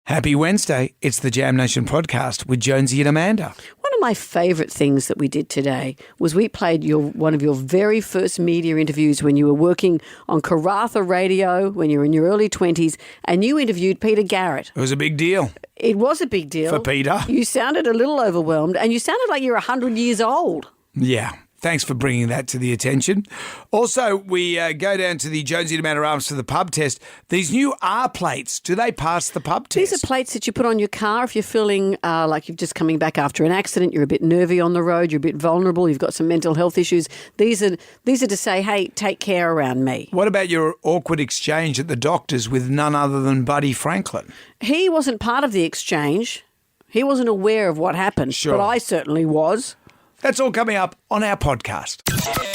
Happy Wednesday. It's the Jam Nation podcast with Jonesy and Amanda. One of my favourite things that we did today was we played one of your very first media interviews when you were working on Karatha Radio when you were in your early 20s, and you interviewed Peter Garrett. It was a big deal. It was a big deal. For Peter. You sounded a little overwhelmed, and you sounded like you're 100 years old. Yeah. Thanks for bringing that to the attention. Also, we go down to the Jonesy and Amanda Arms for the pub test. These new R plates, do they pass the pub test? These are plates that you put on your car if you're feeling like you're just coming back after an accident, you're a bit nervy on the road, you're a bit vulnerable, you've got some mental health issues. These are to say, hey, take care around me. What about your awkward exchange at the doctor's with none other than Buddy Franklin? He wasn't part of the exchange. He wasn't aware of what happened, Sure. but I certainly was. That's all coming up on our podcast. Everybody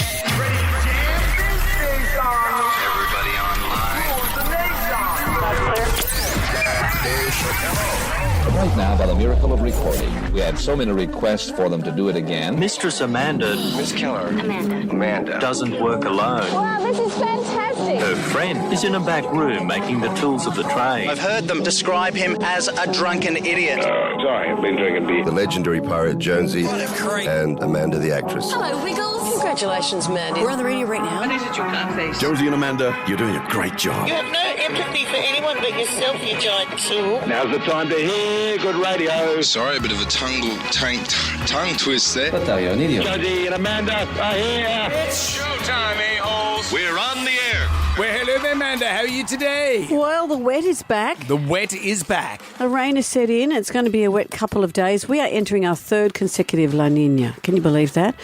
Right now, by the miracle of recording, we had so many requests for them to do it again. Mistress Amanda Miss Keller. Amanda. doesn't work alone. Wow, this is fantastic. Her friend is in a back room making the tools of the trade. I've heard them describe him as a drunken idiot. Sorry, I've been drinking beer. The legendary pirate Jonesy and Amanda the actress. Hello, Wiggles. Congratulations, Mandy. We're on the radio right now. Jonesy and Amanda, you're doing a great job. You have no empathy for anyone but yourself, you giant tool. Now's the time to hear good radio. Sorry, a bit of a tongue twist there. Jonesy and Amanda are here. It's showtime, a-holes. We're on the air. Well, hello there, Amanda. How are you today? Well, the wet is back. The wet is back. The rain has set in. It's going to be a wet couple of days. We are entering our third consecutive La Nina. Can you believe that?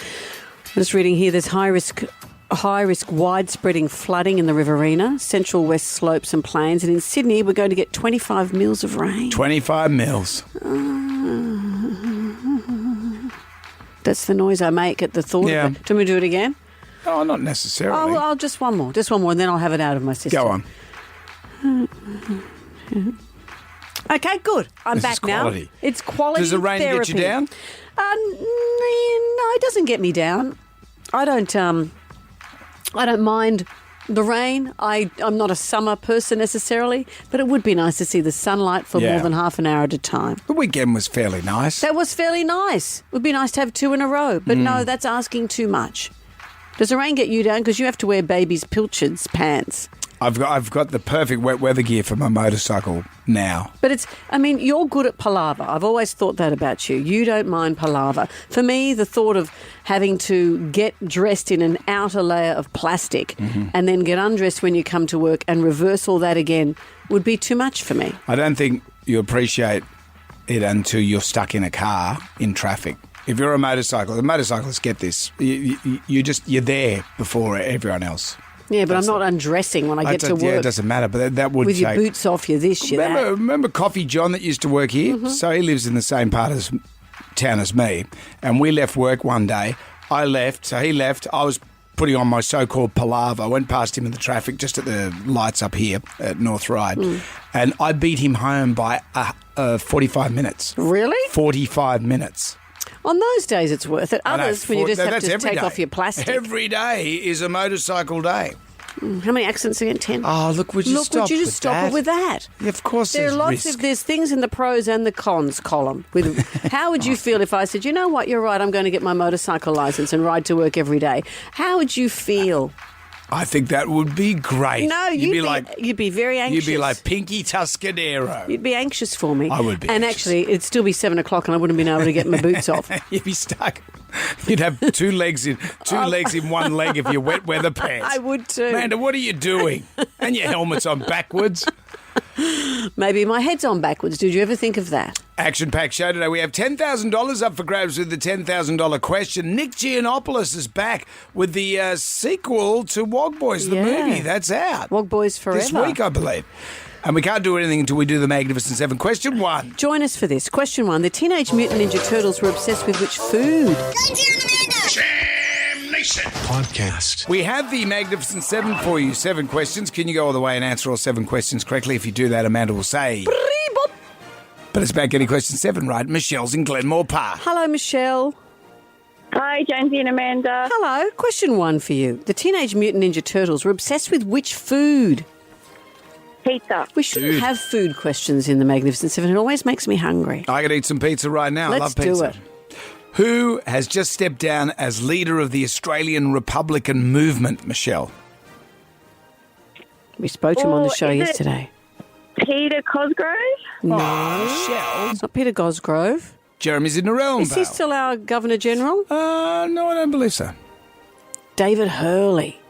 I'm just reading here, there's high-risk widespreading flooding in the Riverina, central west slopes and plains. And in Sydney, we're going to get 25 mils of rain. 25 mils. That's the noise I make at the thought Yeah. of it. Do you want me to do it again? Oh, not necessarily. Oh, well, I'll just one more, and then I'll have it out of my system. Go on. Okay, good. I'm This back is quality. now. It's quality Does the rain therapy. get you down? No, it doesn't get me down. I don't mind the rain. I'm not a summer person necessarily, but it would be nice to see the sunlight for Yeah. more than half an hour at a time. The weekend was fairly nice. That was fairly nice. It would be nice to have two in a row, but no, that's asking too much. Does the rain get you down? Because you have to wear baby's pilchards pants. I've got the perfect wet weather gear for my motorcycle now. But you're good at palaver. I've always thought that about you. You don't mind palaver. For me, the thought of having to get dressed in an outer layer of plastic and then get undressed when you come to work and reverse all that again would be too much for me. I don't think you appreciate it until you're stuck in a car in traffic. If you're a motorcyclist, the motorcyclists get this. You're there before everyone else. Yeah, but I'm not undressing when I get to work. Yeah, it doesn't matter, but that would with your take... boots off, you're this, you're that. Remember Coffee John that used to work here? So he lives in the same part of town as me. And we left work one day. I left, so he left. I was putting on my so-called palaver. I went past him in the traffic just at the lights up here at North Ryde. And I beat him home by 45 minutes. Really? 45 minutes. On those days, it's worth it. I know, Others, when you just have that's to every take day. off your plastic. Every day is a motorcycle day. How many accidents again? 10? Oh, look, would you Look, stop would you with just stop that? it with that? Yeah, of course There are lots risk. of there's things in the pros and the cons column. How would you feel if I said, you know what, you're right, I'm going to get my motorcycle license and ride to work every day? How would you feel? I think that would be great. No, you'd be very anxious. You'd be like Pinky Tuscadero. You'd be anxious for me. I would be And anxious. actually, it'd still be 7 o'clock and I wouldn't have been able to get my boots off. You'd be stuck. You'd have two legs in one leg of your wet weather pants. I would too. Amanda, what are you doing? And your helmet's on backwards. Maybe my head's on backwards. Did you ever think of that? Action-packed show today. We have $10,000 up for grabs with the $10,000 question. Nick Giannopoulos is back with the sequel to Wog Boys, the Yeah. movie. That's out. Wog Boys Forever. This week, I believe. And we can't do anything until we do the Magnificent Seven. Question 1. Join us for this. Question 1. The Teenage Mutant Ninja Turtles were obsessed with which food? Jam Nation. Podcast. We have the Magnificent Seven for you. 7 questions. Can you go all the way and answer all 7 questions correctly? If you do that, Amanda will say... But it's about getting question 7 right. Michelle's in Glenmore Park. Hello, Michelle. Hi, Jonesy and Amanda. Hello. Question 1 for you. The Teenage Mutant Ninja Turtles were obsessed with which food? Pizza. We shouldn't have food questions in the Magnificent Seven. It always makes me hungry. I could eat some pizza right now. I Let's love pizza. do it. Who has just stepped down as leader of the Australian Republican movement, Michelle? We spoke to him on the show is it- yesterday. Peter Cosgrove? No, Michelle. it's not Peter Cosgrove. Jeremy's in the realm. Is he still our Governor General? No, I don't believe so. David Hurley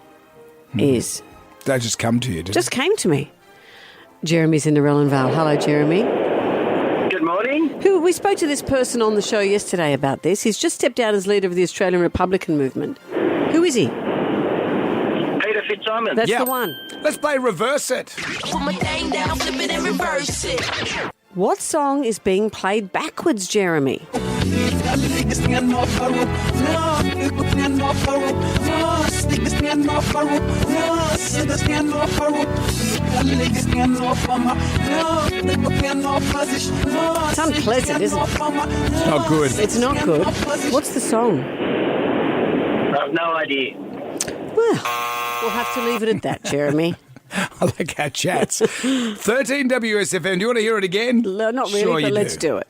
is. They just come to you, did Just came to me. Jeremy's in the Rellan Vale. Hello, Jeremy. Good morning. We spoke to this person on the show yesterday about this. He's just stepped down as leader of the Australian Republican movement. Who is he? Peter Fitzsimons. That's Yeah. the one. Let's play Reverse It. Put my thing down, flip it and reverse it. What song is being played backwards, Jeremy? It's unpleasant, isn't it? It's not good. It's not good. What's the song? I have no idea. Well, we'll have to leave it at that, Jeremy. I like our chats. 13 WSFM. Do you want to hear it again? No, not really, Sure but you let's do it.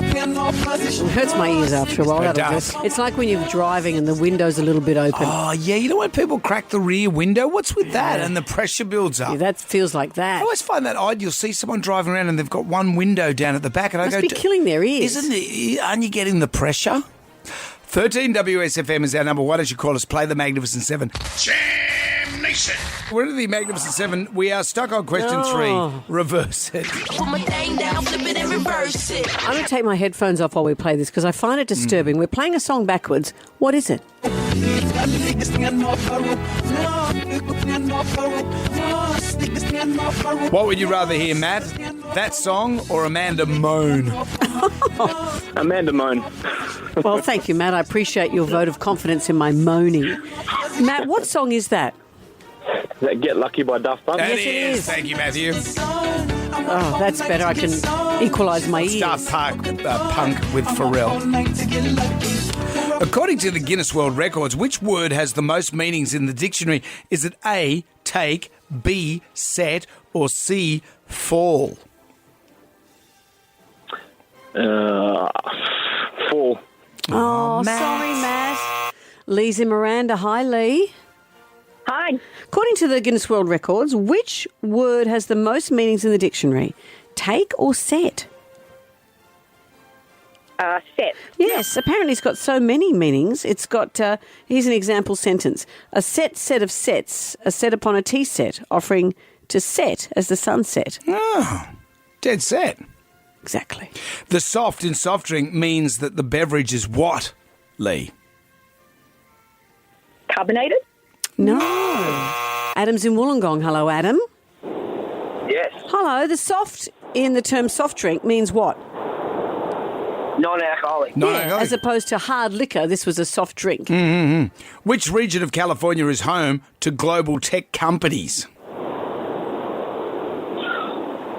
It hurts my ears after a while. It that'll does. do. It's like when you're driving and the window's a little bit open. Oh, yeah. You know when people crack the rear window? What's with that? And the pressure builds up. Yeah, that feels like that. I always find that odd. You'll see someone driving around and they've got one window down at the back, and Must I be go, killing their ears. Isn't it? Aren't you getting the pressure? 13 WSFM is our number. Why don't you call us? Play the Magnificent Seven. Jam Nation. We're in the Magnificent Seven. We are stuck on question Oh. 3. Reverse it. Put my thing down, flip it and reverse it. I'm going to take my headphones off while we play this because I find it disturbing. We're playing a song backwards. What is it? What would you rather hear, Matt? That song or Amanda moan? Amanda Moan. Well, thank you, Matt. I appreciate your vote of confidence in my moaning. Matt, what song is that? That Get Lucky by Daft Punk. That Yes, it is. Thank you, Matthew. Oh, that's better. I can equalise my ears. Daft Punk with Pharrell. According to the Guinness World Records, which word has the most meanings in the dictionary? Is it A, take, B, set, or C, fall? Fall. Oh, Matt. sorry, Matt. Lee's in Miranda. Hi, Lee. Hi. According to the Guinness World Records, which word has the most meanings in the dictionary? Take or set? Set. Yes, apparently it's got so many meanings. It's got, here's an example sentence. A set of sets, a set upon a tea set, offering to set as the sunset. Oh, dead set. Exactly. The soft in soft drink means that the beverage is what, Lee? Carbonated? No. Adam's in Wollongong. Hello, Adam. Yes. Hello. The soft in the term soft drink means what? Non-alcoholic. Non-alcoholic. As opposed to hard liquor, this was a soft drink. Which region of California is home to global tech companies?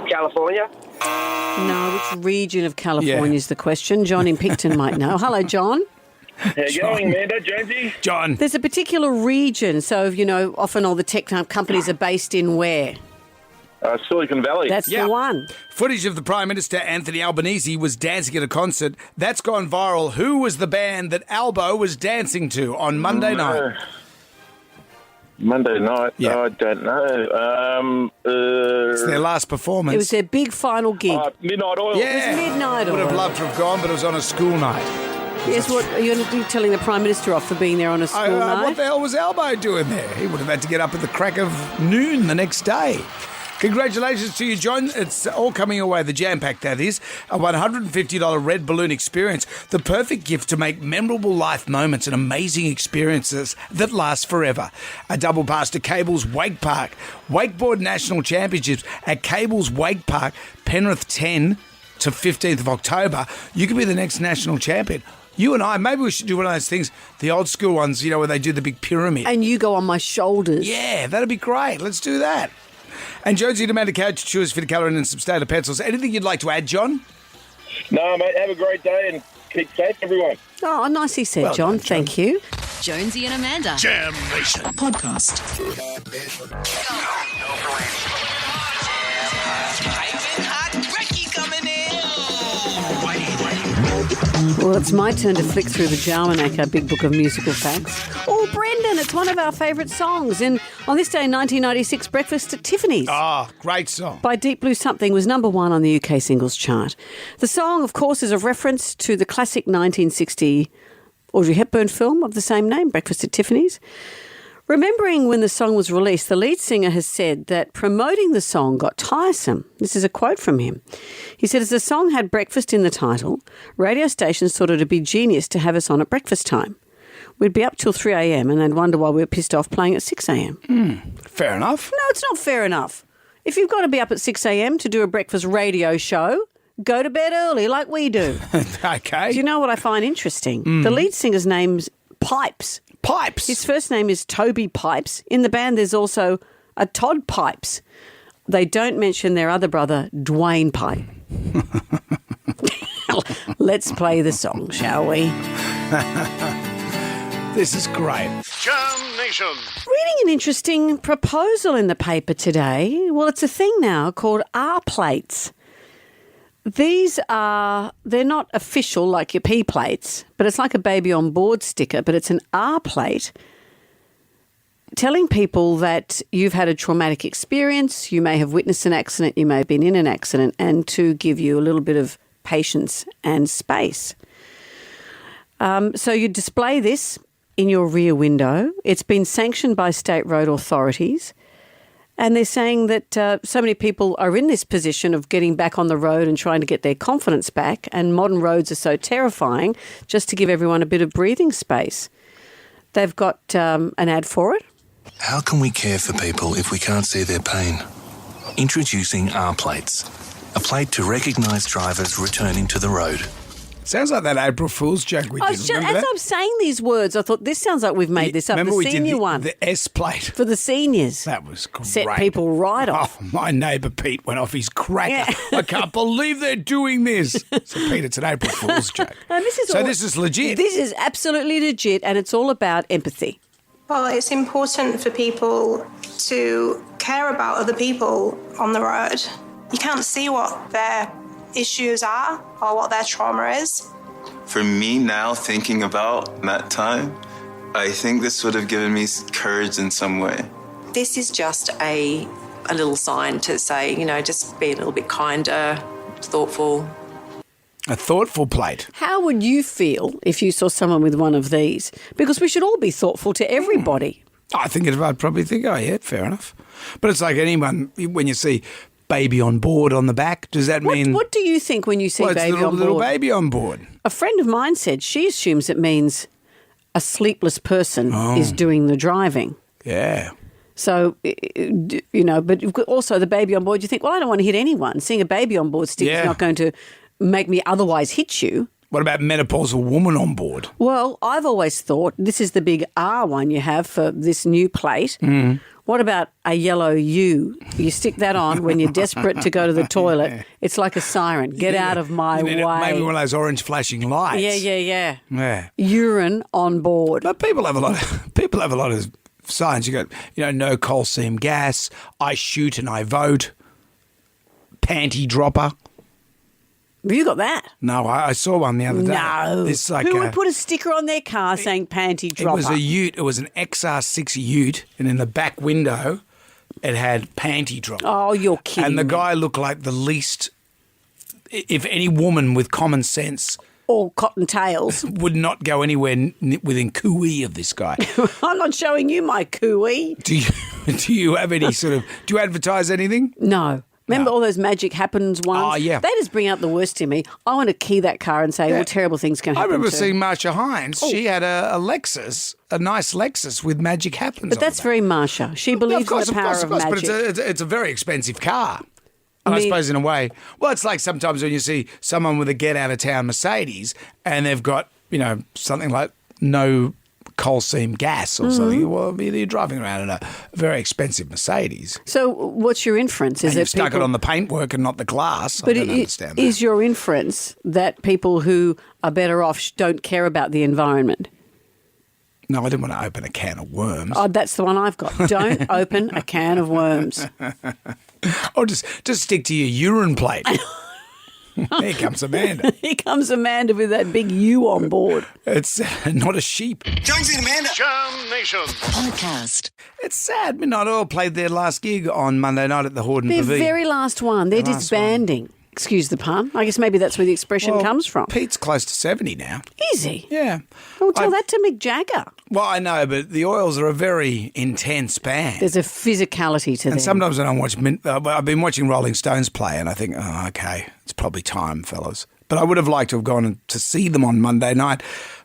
California. No, which region of California Yeah. is the question? John in Picton might know. Hello, John. How you going, Amanda? Jonesy? John. There's a particular region, so, often all the tech companies are based in where? Silicon Valley. That's Yeah. the one. Footage of the Prime Minister, Anthony Albanese, was dancing at a concert. That's gone viral. Who was the band that Albo was dancing to on Monday night? Monday night? Yeah. I don't know. It's their last performance. It was their big final gig. Midnight Oil. Yeah. It was midnight Would have oil. loved to have gone, but it was on a school night. Yes, what are you telling the Prime Minister off for being there on a school night? What the hell was Albo doing there? He would have had to get up at the crack of noon the next day. Congratulations to you, John. It's all coming your way, the Jam Pack, that is. A $150 red balloon experience. The perfect gift to make memorable life moments and amazing experiences that last forever. A double pass to Cable's Wake Park. Wakeboard National Championships at Cable's Wake Park, Penrith 10 to 15th of October. You could be the next national champion. You and I, maybe we should do one of those things, the old school ones, where they do the big pyramid. And you go on my shoulders. Yeah, that'd be great. Let's do that. And Jonesy and Amanda Couch, Chewers, Fit Colouring and some Stater Pencils. Anything you'd like to add, John? No, mate, have a great day and keep safe, everyone. Oh, nicely said, John. Thank you. Jonesy and Amanda. Jam Nation. Podcast. Well, it's my turn to flick through the Jarmanac, our big book of musical facts. Oh, Brendan, it's one of our favourite songs. And on this day, 1996, Breakfast at Tiffany's Oh, great song. by Deep Blue Something was number 1 on the UK singles chart. The song, of course, is a reference to the classic 1960 Audrey Hepburn film of the same name, Breakfast at Tiffany's. Remembering when the song was released, the lead singer has said that promoting the song got tiresome. This is a quote from him. He said, as the song had breakfast in the title, radio stations thought it would be genius to have us on at breakfast time. We'd be up till 3 a.m. and they'd wonder why we were pissed off playing at 6 a.m. Fair enough. No, it's not fair enough. If you've got to be up at 6 a.m. to do a breakfast radio show, go to bed early like we do. Okay. Do you know what I find interesting? The lead singer's name's Pipes. Pipes. His first name is Toby Pipes. In the band, there's also a Todd Pipes. They don't mention their other brother, Dwayne Pipe. Let's play the song, shall we? This is great. Jam Nation. Reading an interesting proposal in the paper today. Well, it's a thing now called R-plates. They're not official like your P plates, but it's like a baby on board sticker, but it's an R plate telling people that you've had a traumatic experience, you may have witnessed an accident, you may have been in an accident, and to give you a little bit of patience and space. So you display this in your rear window. It's been sanctioned by state road authorities. And they're saying that so many people are in this position of getting back on the road and trying to get their confidence back, and modern roads are so terrifying, just to give everyone a bit of breathing space. They've got an ad for it. How can we care for people if we can't see their pain? Introducing R-plates, a plate to recognise drivers returning to the road. Sounds like that April Fool's joke we did. As I'm saying these words, I thought this sounds like we've made this up. Remember the senior we did one. the S plate. For the seniors. That was great. Set people right off. Oh, my neighbour Pete went off his cracker. I can't believe they're doing this. So, Pete, it's an April Fool's joke. This is legit. This is absolutely legit, and it's all about empathy. Well, it's important for people to care about other people on the road. You can't see what their issues are or what their trauma is. For me now, thinking about that time, I think this would have given me courage in some way. This is just a little sign to say, just be a little bit kinder, thoughtful. A thoughtful plate. How would you feel if you saw someone with one of these? Because we should all be thoughtful to everybody. I'd probably think, oh, yeah, fair enough. But it's like anyone, when you see baby on board on the back, does that mean... What do you think when you see baby on board? Little baby on board. A friend of mine said she assumes it means a sleepless person is doing the driving. Yeah. So, but also the baby on board, you think, well, I don't want to hit anyone. Seeing a baby on board stick is not going to make me otherwise hit you. What about menopausal woman on board? Well, I've always thought this is the big R one you have for this new plate. What about a yellow U? You stick that on when you're desperate to go to the toilet. It's like a siren. Get out of my way. Maybe one of those orange flashing lights. Yeah. Urine on board. But people have a lot of signs. You got, no coal seam gas. I shoot and I vote. Panty dropper. Have you got that? No, I saw one the other day. No. Who would put a sticker on their car saying panty dropper? It was a ute. It was an XR6 ute, and in the back window, it had panty dropper. Oh, you're kidding. And the guy looked like the least, if any woman with common sense... Or cottontails. ...would not go anywhere within cooey of this guy. I'm not showing you my cooey. Do you have any do you advertise anything? No. Remember all those magic happens ones? Oh, yeah. They just bring out the worst in me. I want to key that car and say, terrible things can happen. I remember seeing Marsha Hines. Oh. She had a Lexus, a nice Lexus with magic happens But that's very Marsha. She believes in the power of magic. But it's a very expensive car. And I suppose in a way, well, it's like sometimes when you see someone with a get-out-of-town Mercedes and they've got, something like no coal seam gas or something. Well, you're driving around in a very expensive Mercedes. So what's your inference? Is And you've that stuck people... it on the paintwork and not the glass. But I don't understand that. Is your inference that people who are better off don't care about the environment? No, I didn't want to open a can of worms. Oh, that's the one I've got. Don't open a can of worms. Or just stick to your urine plate. Here comes Amanda. Here comes Amanda with that big U on board. It's not a sheep. Jonesy and Amanda. Jam Nation. Podcast. It's sad. Midnight Oil played their last gig on Monday night at the Hordern Their Pavilion. very last one. They're disbanding. Excuse the pun. I guess maybe that's where the expression comes from. Pete's close to 70 now. Is he? Yeah. Well, tell that to Mick Jagger. Well, I know, but the Oils are a very intense band. There's a physicality to them. And sometimes when I watch, I've been watching Rolling Stones play, and I think, oh, okay, it's probably time, fellas. But I would have liked to have gone to see them on Monday night,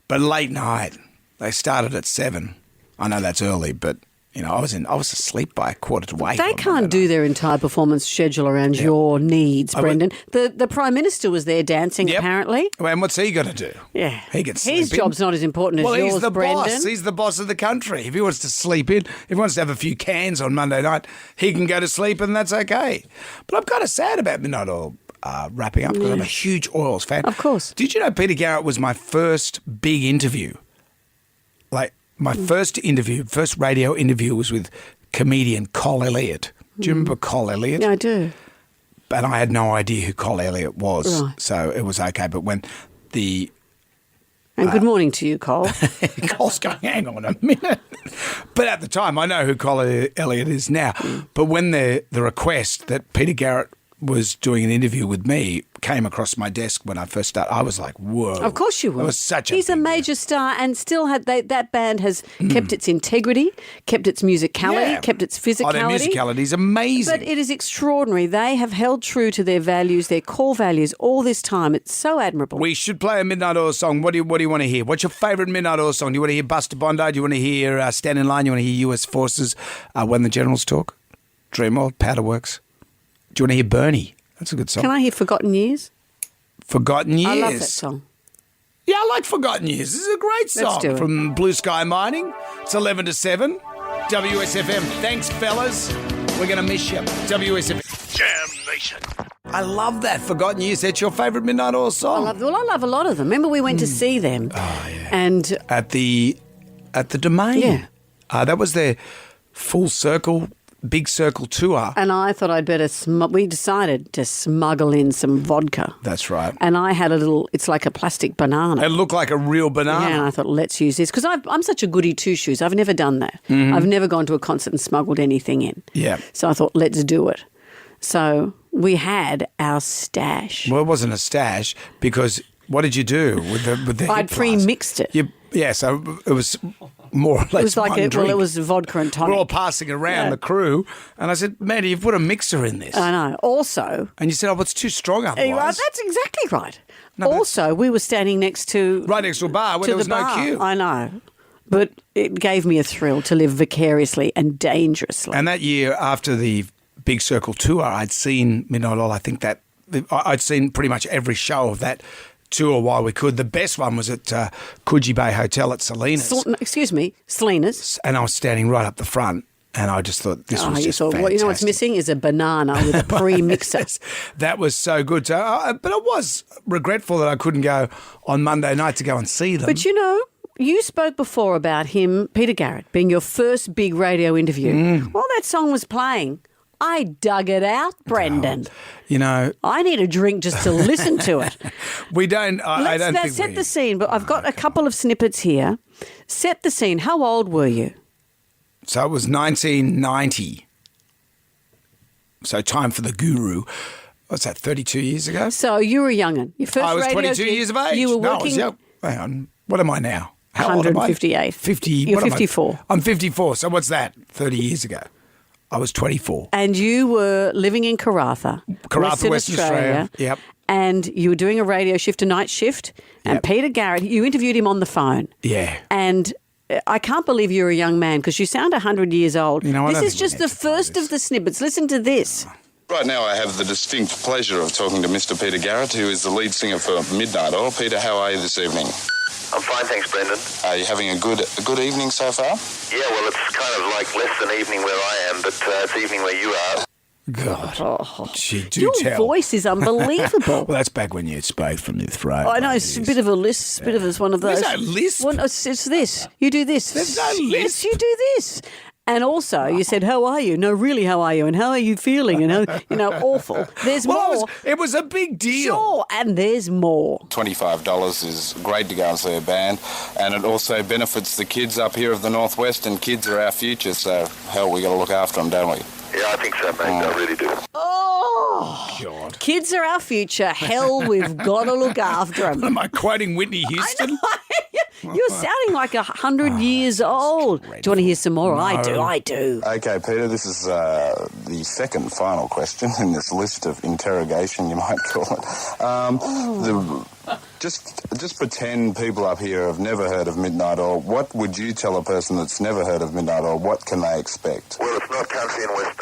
but late night. They started at 7. I know that's early, but you know, I was asleep by 7:45. They can't do their entire performance schedule around your needs, Brendan. The Prime Minister was there dancing, apparently. Well, and what's he got to do? Yeah. He gets His job's not as important as yours, he's the Brendan. boss. He's the boss of the country. If he wants to sleep in, if he wants to have a few cans on Monday night, he can go to sleep and that's okay. But I'm kind of sad about Midnight Oil wrapping up because I'm a huge Oils fan. Of course. Did you know Peter Garrett was my first big interview? Like, my first radio interview was with comedian Col Elliott. Do you remember Col Elliott? Yeah, I do. And I had no idea who Col Elliott was, Right. so it was okay. But when the... And good morning to you, Cole. Cole's going, hang on a minute. But at the time, I know who Col Elliott is now. But when the request that Peter Garrett was doing an interview with me came across my desk when I first started, I was like, whoa. Of course you will. It was such a He's a major star and still had that band has kept its integrity, kept its musicality, kept its physicality. Oh, their musicality is amazing. But it is extraordinary. They have held true to their values, their core values, all this time. It's so admirable. We should play a Midnight Oil song. What do you want to hear? What's your favourite Midnight Oil song? Do you want to hear Buster Bondi? Do you want to hear Stand in Line? Do you want to hear US Forces, When the Generals Talk? Dreamworld, Powderworks? Do you want to hear Bernie? That's a good song. Can I hear Forgotten Years? Forgotten Years. I love that song. Yeah, I like Forgotten Years. This is a great song. Let's do it. From Blue Sky Mining. It's 11 to 7. WSFM. Thanks, fellas. We're going to miss you. WSFM. Jam Nation. I love that. Forgotten Years. That's your favourite Midnight Oil song? I love a lot of them. Remember we went to see them. Oh, yeah. And At the Domain. Yeah. That was their full circle, big circle tour. And I thought I'd better we decided to smuggle in some vodka. That's right. And I had it's like a plastic banana. It looked like a real banana. Yeah, and I thought, let's use this. Because I'm such a goody two-shoes. I've never done that. I've never gone to a concert and smuggled anything in. Yeah. So I thought, let's do it. So we had our stash. Well, it wasn't a stash because what did you do with the I'd hip pre-mixed it. So it was more or less It was like one drink. it was vodka and tonic. We're all passing around the crew, and I said, Mandy, you've put a mixer in this. I know. Also... And you said, oh, it's too strong otherwise. That's exactly right. No, also, we were standing next to... Right next to a bar where there was no queue. I know. But it gave me a thrill to live vicariously and dangerously. And that year, after the Big Circle tour, I'd seen Midnight Oil. I think that I'd seen pretty much every show of that tour while we could. The best one was at Coogee Bay Hotel at Salinas. Salinas. And I was standing right up the front, and I just thought this was just fantastic. Well, you know what's missing is a banana with a pre-mixer. That was so good. So, but I was regretful that I couldn't go on Monday night to go and see them. But you know, you spoke before about him, Peter Garrett, being your first big radio interview. While that song was playing, I dug it out, Brendan. You know, I need a drink just to listen to it. We don't. I don't think set the scene. But I've got a couple of snippets here. Set the scene. How old were you? So it was 1990. So time for the Guru. What's that? 32 years ago. So you were a young'un. Your first I was radio 22 years of age. You were No, I working. was young. Hang on. What am I now? How old am I? 158. 50. You're what am I? 54. I'm 54. So what's that? 30 years ago. I was 24. And you were living in Karratha, Western Australia. Yep. And you were doing a radio shift, a night shift. And Peter Garrett, you interviewed him on the phone. Yeah. And I can't believe you're a young man because you sound 100 years old. You know, I this don't is think just we need the to play first of the snippets. Listen to this. Right now I have the distinct pleasure of talking to Mr. Peter Garrett, who is the lead singer for Midnight Oil. Peter, how are you this evening? I'm fine, thanks, Brendan. Are you having a good evening so far? Yeah, well, it's kind of like less than evening where I am, but it's evening where you are. God. Oh, Gee, do your tell. voice is unbelievable. Well, that's back when you spoke from your throat. I know, it's a bit of a lisp, bit of it's one of those. There's no lisp. Well, it's this. You do this. There's no lisp. Yes, you do this. And also, you said, how are you? No, really, how are you? And how are you feeling? And, awful. There's more. It was a big deal. Sure, and there's more. $25 is great to go and see a band, and it also benefits the kids up here of the Northwest, and kids are our future, so, hell, we got to look after them, don't we? Yeah, I think so, mate. I really do. Oh, God. Kids are our future. Hell, we've got to look after them. Am I quoting Whitney Houston? You're sounding like 100 years old. Do you want to hear some more? No. I do. Okay, Peter, this is the second final question in this list of interrogation, you might call it. Just pretend people up here have never heard of Midnight Oil. What would you tell a person that's never heard of Midnight Oil? What can they expect? Well, it's not country and western.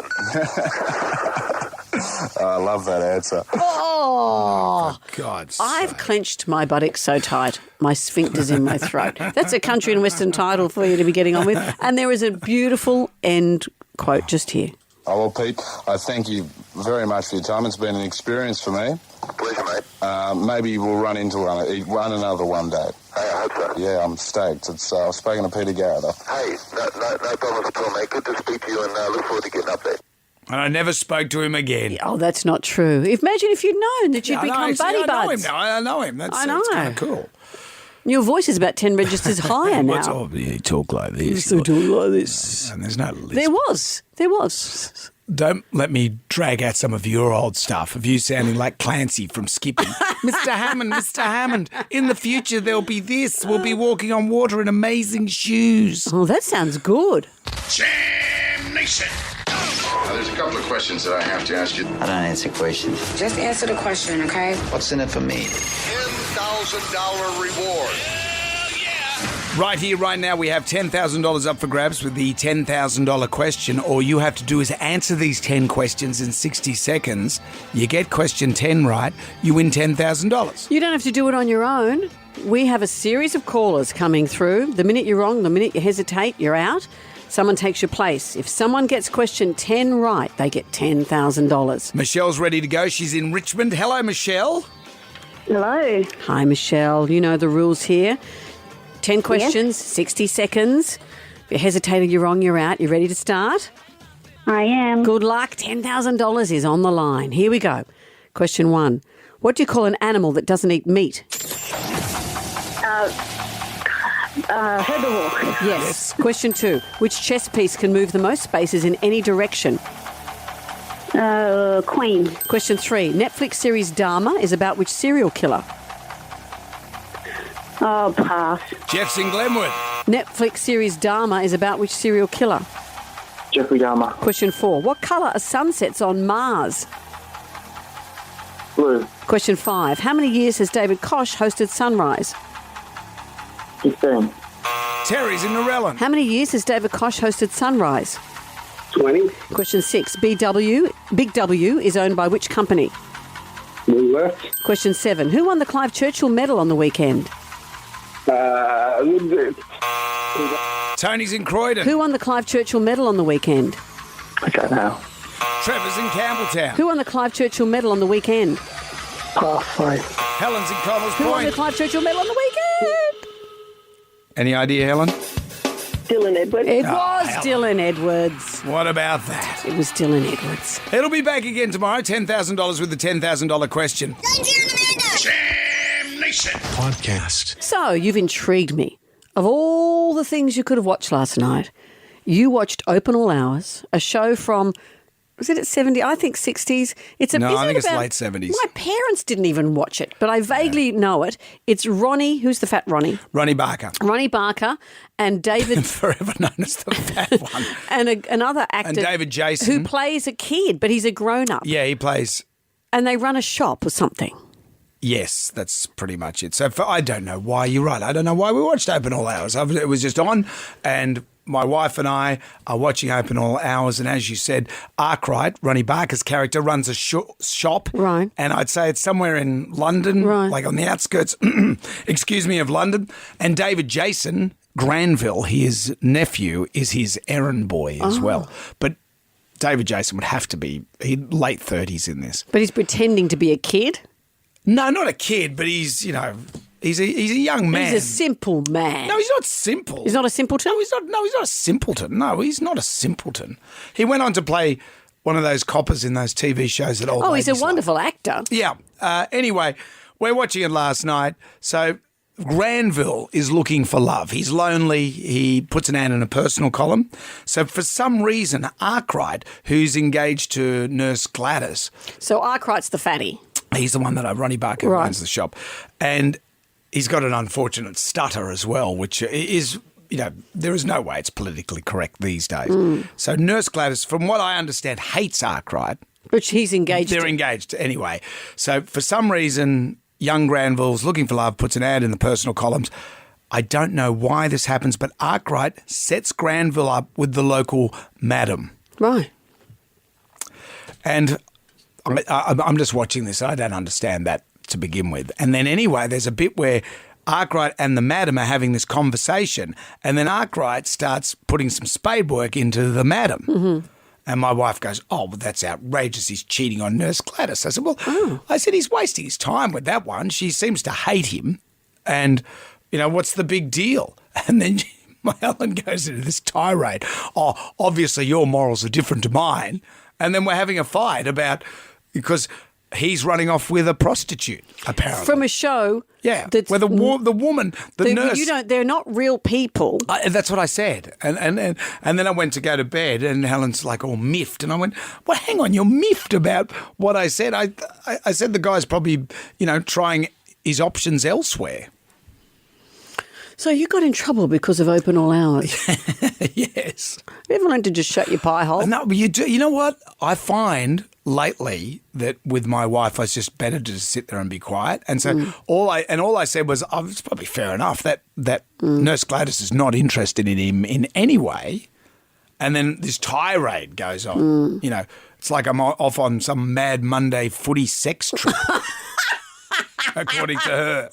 I love that answer. Oh, for God's I've sake. clenched my buttocks so tight, my sphincter's in my throat. That's a country and western title for you to be getting on with. And there is a beautiful end quote just here. Oh, well, Pete, I thank you very much for your time. It's been an experience for me. Pleasure, mate. Maybe we'll run into one another one day. Hey, I hope so. Yeah, I'm stoked. I've spoken to Peter Garrett. Hey, no problems at all, mate. Good to speak to you, and look forward to getting up there. And I never spoke to him again. Oh, that's not true. Imagine if you'd known that you'd become buddy buds. I know him. That's kind of cool. Your voice is about 10 registers higher now. You talk like this. You talk like this. And there's no list. There was. Don't let me drag out some of your old stuff of you sounding like Clancy from Skippy. Mr. Hammond, in the future there'll be this. We'll be walking on water in amazing shoes. Oh, that sounds good. Jam Nation. There's a couple of questions that I have to ask you. I don't answer questions. Just answer the question, okay? What's in it for me? $10,000 reward. Right here, right now, we have $10,000 up for grabs with the $10,000 question. All you have to do is answer these 10 questions in 60 seconds. You get question 10 right, you win $10,000. You don't have to do it on your own. We have a series of callers coming through. The minute you're wrong, the minute you hesitate, you're out. Someone takes your place. If someone gets question 10 right, they get $10,000. Michelle's ready to go. She's in Richmond. Hello, Michelle. Hello. Hi, Michelle. You know the rules here. 10 questions, 60 seconds. If you hesitated, you're wrong, you're out. You ready to start? I am. Good luck. $10,000 is on the line. Here we go. Question 1. What do you call an animal that doesn't eat meat? Herbivore. Yes. Question 2. Which chess piece can move the most spaces in any direction? Queen. Question 3. Netflix series Dharma is about which serial killer? Oh, pass. Jeff's in Glenwood. Netflix series Dharma is about which serial killer? Jeffrey Dahmer. Question 4. What colour are sunsets on Mars? Blue. Question 5. How many years has David Koch hosted Sunrise? 15. Terry's in Narellan. How many years has David Koch hosted Sunrise? 20. Question 6. Big W is owned by which company? Woolworths. Question 7. Who won the Clive Churchill Medal on the weekend? Tony's in Croydon. Who won the Clive Churchill Medal on the weekend? I don't know. Trevor's in Campbelltown. Who won the Clive Churchill Medal on the weekend? Pass, sorry. Helen's in Connells Who won the Point. Clive Churchill Medal on the weekend? Any idea, Helen? Dylan Edwards. It was Dylan Edwards. What about that? It was Dylan Edwards. It'll be back again tomorrow. $10,000 with the $10,000 question. Jam Nation. Podcast. So, you've intrigued me. Of all the things you could have watched last night, you watched Open All Hours, a show from, was it at 70? I think 60s. I think it's late 70s. My parents didn't even watch it, but I vaguely know it. It's Ronnie, who's the fat Ronnie? Ronnie Barker. Ronnie Barker and David... Forever known as the fat one. and another actor... And David Jason. Who plays a kid, but he's a grown-up. Yeah, he plays... And they run a shop or something. Yes, that's pretty much it. So I don't know why you're right. I don't know why we watched Open All Hours. It was just on, and my wife and I are watching Open All Hours, and as you said, Arkwright, Ronnie Barker's character, runs a shop. Right. And I'd say it's somewhere in London, like on the outskirts, of London. And David Jason Granville, his nephew, is his errand boy as well. But David Jason would have to be late 30s in this. But he's pretending to be a kid? No, not a kid, but he's, he's a young man. He's a simple man. No, he's not simple. He's not a simpleton? No, he's not a simpleton. No, he's not a simpleton. He went on to play one of those coppers in those TV shows that old Oh, he's a ladies wonderful actor. Yeah. Anyway, we're watching it last night. So Granville is looking for love. He's lonely. He puts an ad in a personal column. So for some reason, Arkwright, who's engaged to Nurse Gladys. So Arkwright's the fatty. He's the one that Ronnie Barker runs the shop. And he's got an unfortunate stutter as well, which is, there is no way it's politically correct these days. So Nurse Gladys, from what I understand, hates Arkwright. But he's engaged. They're engaged anyway. So for some reason, young Granville's looking for love, puts an ad in the personal columns. I don't know why this happens, but Arkwright sets Granville up with the local madam. Right. And I'm just watching this. I don't understand that to begin with. And then anyway, there's a bit where Arkwright and the madam are having this conversation, and then Arkwright starts putting some spade work into the madam. Mm-hmm. And my wife goes, "Oh, but that's outrageous. He's cheating on Nurse Gladys." I said, I said, he's wasting his time with that one. She seems to hate him. And, what's the big deal? And then my Helen goes into this tirade. "Oh, obviously your morals are different to mine." And then we're having a fight because he's running off with a prostitute, apparently. From a show. Yeah, where the woman, the nurse. They're not real people. That's what I said. And then I went to go to bed, and Helen's like all miffed. And I went, "Well, hang on, you're miffed about what I said." I said the guy's probably, trying his options elsewhere. So you got in trouble because of Open All Hours? Yes. You ever learned to just shut your pie hole? No, but you do. You know what? I find lately that with my wife, it's just better to just sit there and be quiet. And so all I said was, it's probably fair enough that Nurse Gladys is not interested in him in any way. And then this tirade goes on. It's like I'm off on some Mad Monday footy sex trip, according to her.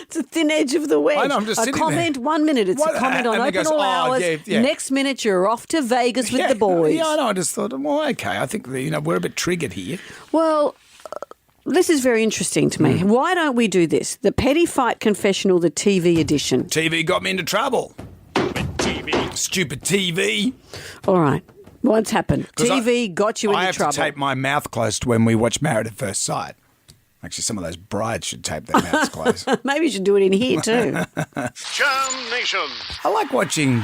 It's a thin edge of the wedge. I know, I'm just sitting comment there. 1 minute, it's a comment on Open All Hours. Yeah. Next minute, you're off to Vegas with the boys. Yeah, I know. I just thought, well, okay. I think we're a bit triggered here. Well, this is very interesting to me. Why don't we do this? The Petty Fight Confessional, the TV edition. TV got me into trouble. Stupid TV. All right. What's happened? TV got you into trouble. I have to tape my mouth closed when we watch Married at First Sight. Actually, some of those brides should tape their mouths closed. Maybe you should do it in here too. Jam Nation. I like watching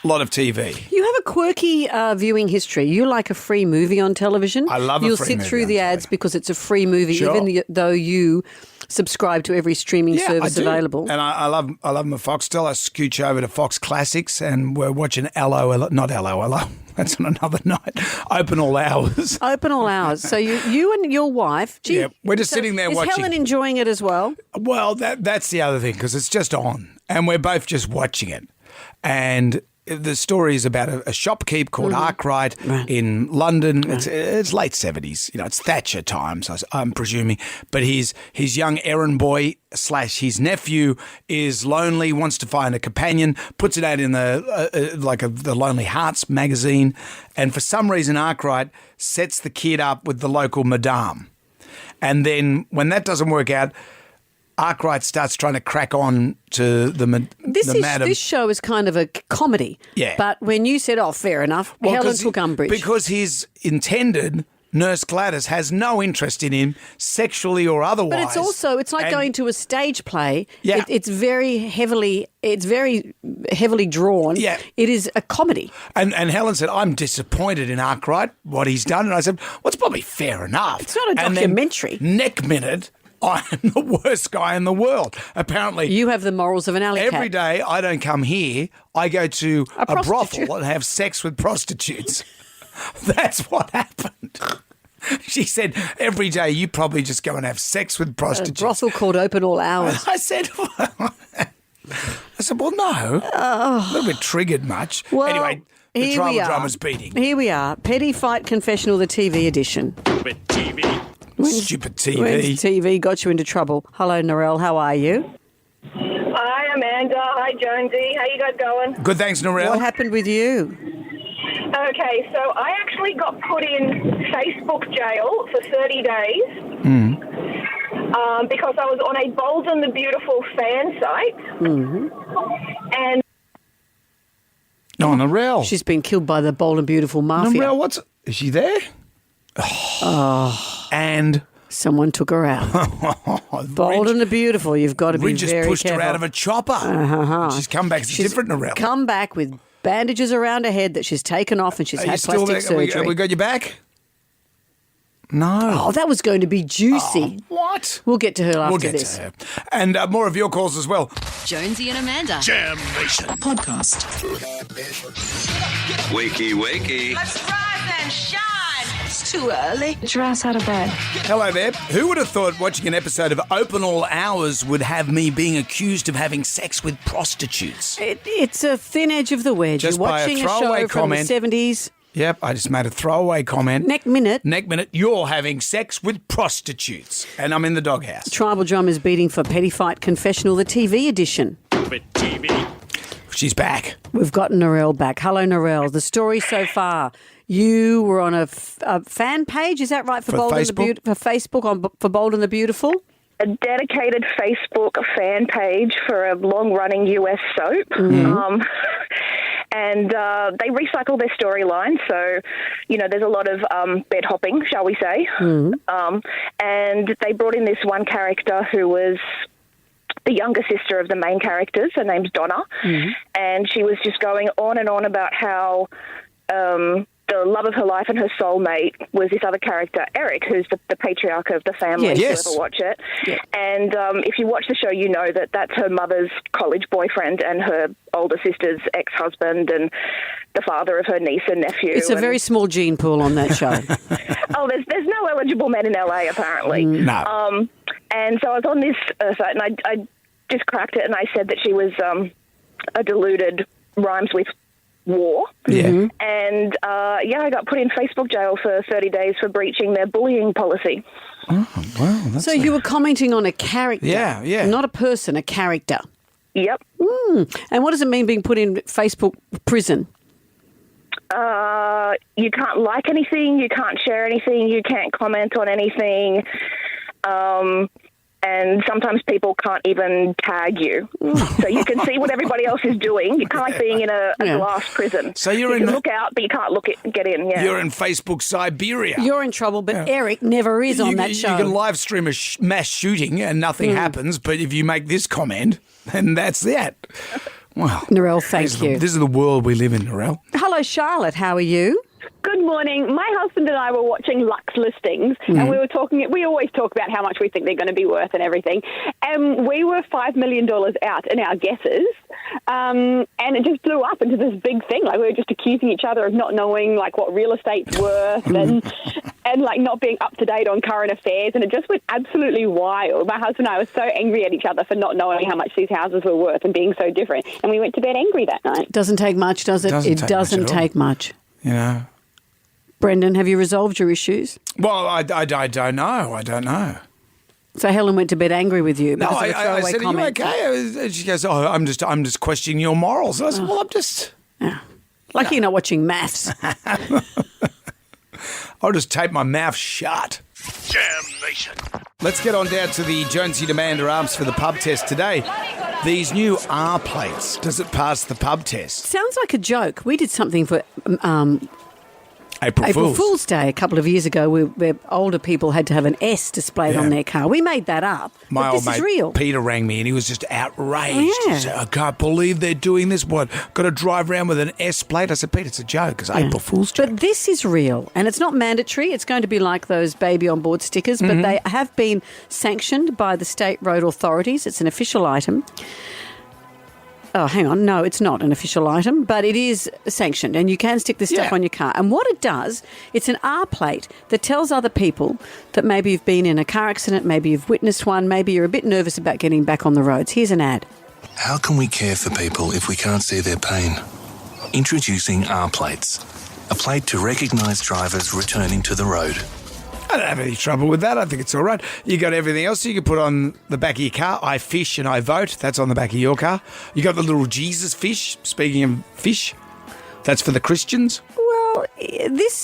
a lot of TV. You have a quirky viewing history. You like a free movie on television. I love a free movie. You'll sit through the ads because it's a free movie, even though you subscribe to every streaming service available. And I love them at Foxtel. I scooch over to Fox Classics and we're watching not LOLO. That's on another night. Open All Hours. Open All Hours. So you and your wife. Gee, we're just sitting there watching. Is Helen enjoying it as well? Well, that's the other thing because it's just on and we're both just watching it. And the story is about a shopkeep called Arkwright in London. Right. It's late 70s. It's Thatcher times, I'm presuming. But his young errand boy / his nephew is lonely, wants to find a companion, puts it out in the Lonely Hearts magazine. And for some reason, Arkwright sets the kid up with the local madame. And then when that doesn't work out, Arkwright starts trying to crack on to the madam. This show is kind of a comedy. Yeah. But when you said, fair enough, Helen took umbrage. Because his intended Nurse Gladys has no interest in him sexually or otherwise. But it's like going to a stage play. Yeah. It's very heavily drawn. Yeah. It is a comedy. And Helen said, "I'm disappointed in Arkwright, what he's done." And I said, "Well, it's probably fair enough." It's not a documentary. And then, next minute, I am the worst guy in the world. Apparently. You have the morals of an alley cat. Every day I don't come here, I go to a brothel and have sex with prostitutes. That's what happened. She said, every day you probably just go and have sex with prostitutes. A brothel called Open All Hours. I said, I said, well, no. A little bit triggered much. Well, anyway, the tribal drummer's beating. Here we are. Petty Fight Confessional, the TV edition. Stupid TV. When's TV got you into trouble? Hello, Narelle. How are you? Hi, Amanda. Hi, Jonesy. How you guys going? Good, thanks, Narelle. What happened with you? Okay, so I actually got put in Facebook jail for 30 days because I was on a Bold and the Beautiful fan site. And Oh, Narelle. She's been killed by the Bold and Beautiful mafia. Narelle, is she there? And someone took her out. Bold and the Beautiful. You've got to be very careful. Ridge just pushed her out of a chopper. She's come back. She's different, Narelle. Come back with bandages around her head that she's taken off, and she's had plastic surgery. We got you back? No. Oh, that was going to be juicy. What? We'll get to her after We'll get this. to her. And more of your calls as well. Jonesy and Amanda. Jam Nation Podcast. Wakey, wakey. Let's rise and shine. It's too early. Get your ass out of bed. Hello there. Who would have thought watching an episode of Open All Hours would have me being accused of having sex with prostitutes? It's a thin edge of the wedge. Just You're by a watching throwaway show comment. from the 70s. Yep, I just made a throwaway comment. Next minute, you're having sex with prostitutes. And I'm in the doghouse. Tribal Drum is beating for Petty Fight Confessional, the TV edition. She's back. We've got Narelle back. Hello, Narelle. The story so far. You were on a fan page, is that right, for Bold and the Beautiful? For Facebook, for Bold and the Beautiful? a dedicated Facebook fan page for a long-running US soap. And they recycle their storyline, so, you know, there's a lot of bed hopping, shall we say. And they brought in this one character who was the younger sister of the main characters. Her name's Donna. And she was just going on and on about how the love of her life and her soulmate was this other character, Eric, who's the patriarch of the family, if you ever watch it. And if you watch the show, you know that that's her mother's college boyfriend and her older sister's ex-husband and the father of her niece and nephew. It's a very small gene pool on that show. There's no eligible men in LA, apparently. No. And so I was on this site, and I just cracked it, and I said that she was a deluded rhymes with war. And I got put in Facebook jail for 30 days for breaching their bullying policy. Oh, wow. So you were commenting on a character. Yeah. Not a person, a character. Yep. And what does it mean being put in Facebook prison? You can't like anything, you can't share anything, you can't comment on anything. And sometimes people can't even tag you. So you can see what everybody else is doing. You're kind of like being in a glass prison. So you can look out, but you can't get in. Yeah. You're in Facebook Siberia. You're in trouble, but Eric never is on that show. You can live stream a mass shooting and nothing happens, but if you make this comment, then that's it. Wow. Narelle, thank you. This is the world we live in, Narelle. Hello, Charlotte. How are you? Good morning. My husband and I were watching Lux listings, and we were talking. We always talk about how much we think they're going to be worth and everything. And we were $5 million out in our guesses, and it just blew up into this big thing. Like we were just accusing each other of not knowing like what real estate's worth, and like not being up to date on current affairs. And it just went absolutely wild. My husband and I were so angry at each other for not knowing how much these houses were worth and being so different. And we went to bed angry that night. Doesn't take much, does it? It doesn't take much. You know. Brendan, have you resolved your issues? Well, I don't know. I don't know. So Helen went to bed angry with you because of a I throwaway said, comment. Are you okay? She goes, I'm just questioning your morals. And I said, well, I'm just... Lucky you're not watching maths. I'll just tape my mouth shut. Jam Nation. Let's get on down to the Jonesy and Amanda Arms for the pub test today. These new R plates, does it pass the pub test? Sounds like a joke. We did something for... April Fool's Day a couple of years ago where older people had to have an S displayed on their car. We made that up. My but old this mate is real. Peter rang me and he was just outraged. He said, I can't believe they're doing this. What, got to drive around with an S plate? I said, Pete, it's a joke. It's April Fool's joke. But this is real and it's not mandatory. It's going to be like those baby on board stickers, but they have been sanctioned by the state road authorities. It's an official item. Oh, hang on. No, it's not an official item, but it is sanctioned and you can stick this stuff on your car. And what it does, it's an R plate that tells other people that maybe you've been in a car accident, maybe you've witnessed one, maybe you're a bit nervous about getting back on the roads. Here's an ad. How can we care for people if we can't see their pain? Introducing R-Plates, a plate to recognise drivers returning to the road. I don't have any trouble with that. I think it's all right. You got everything else you can put on the back of your car. I fish and I vote. That's on the back of your car. You got the little Jesus fish. Speaking of fish, that's for the Christians. Well,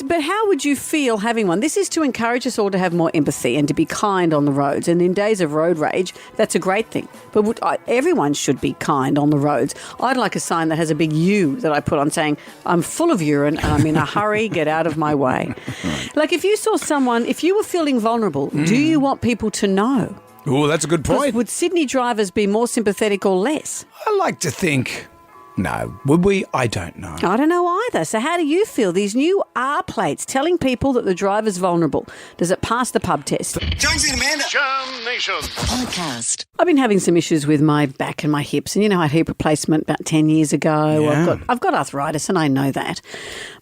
but how would you feel having one? This is to encourage us all to have more empathy and to be kind on the roads. And in days of road rage, that's a great thing. But everyone should be kind on the roads. I'd like a sign that has a big U that I put on saying, I'm full of urine and I'm in a hurry, get out of my way. Like if you saw someone, if you were feeling vulnerable, do you want people to know? Oh, that's a good point. Would Sydney drivers be more sympathetic or less? I like to think... No. Would we? I don't know. I don't know either. So how do you feel? These new R plates telling people that the driver's vulnerable. Does it pass the pub test? Jonesy and Amanda. Jam Nation. Podcast. I've been having some issues with my back and my hips. And you know, I had hip replacement about 10 years ago. Yeah. I've got arthritis and I know that.